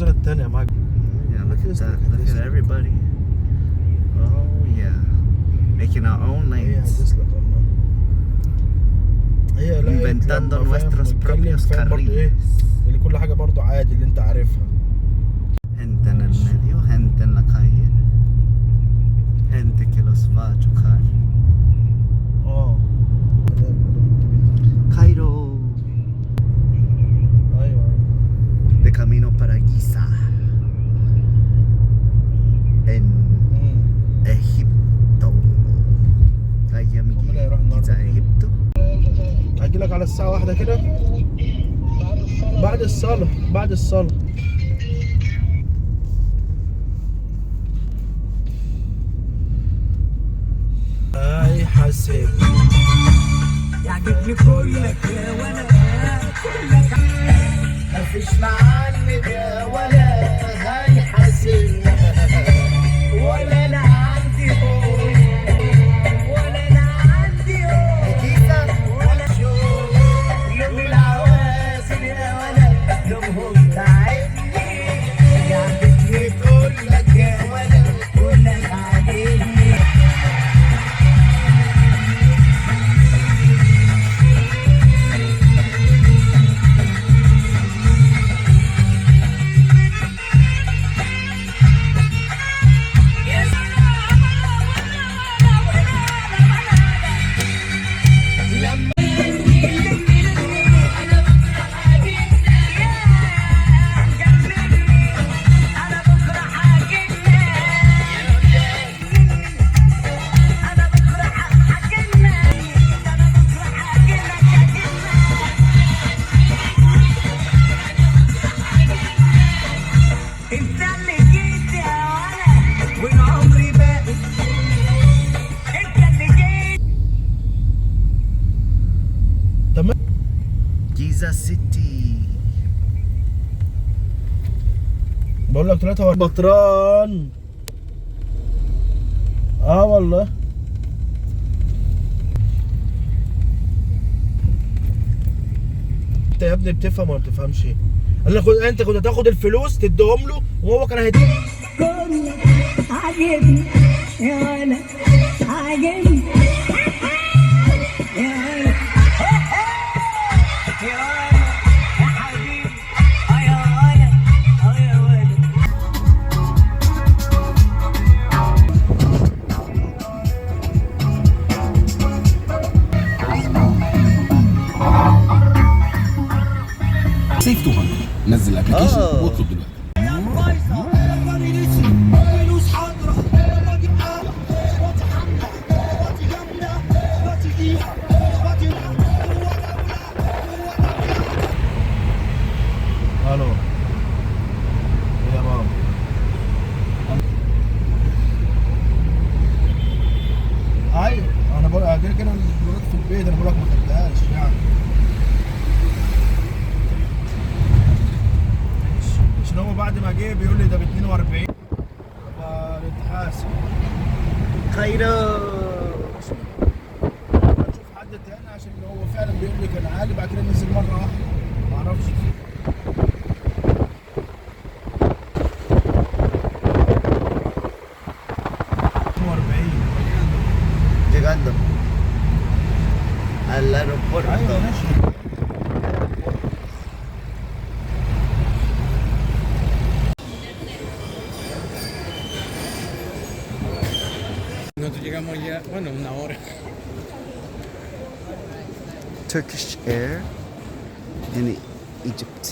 النظرة التانية معاك. Yeah, look at that. Look at everybody. Oh yeah. Making our own lanes. هي لا Inventando nuestros propios برضه اللي كل حاجة برضه عادي اللي انت عارفها. Gente en el medio, gente en la calle. Gente que los va a chocar. Cairo. ايوه De camino para Giza. En Egipto. أيام Giza Egipto. هجيلك على الساعة 1 كده بعد الصلاة. اي حاسب يعجبني كلك ولا كلك مفيش معاك ولا هاي حاسب ولا انا عندي ولا انا عندي كيسة ولا شوق لوم العوازل ولا لومهم تعبني يعجبني كلك ولا كلك عاجبني. Giza City. بقول لك 3 بطران. والله انت يا ابني بتفهم ولا بتفهمش ايه؟ انت كنت هتاخد الفلوس تديهم له وهو كان هيديك. كلك عاجبني يا ولد عاجبني يا ولد يا ولد يا حبيبي يا ولد يا ولد. سيف 200 نزل الابلكيشن واطلب دلوقتي. الو يا ماما. ايوه انا بقول غير كده البرود في البيت انا بقول لك ما خدتهاش يعني عشان هو بعد ما جه بيقول لي ده ب 42 فنتحاسب. Cairo. نشوف حد تاني عشان هو فعلا بيقول لي كان عالي بعد كده نزل مره واحده ما اعرفش. Llegando al aeropuerto. ايوه ماشي. Nosotros llegamos ya, bueno, una hora. Turkish Air in Egypt.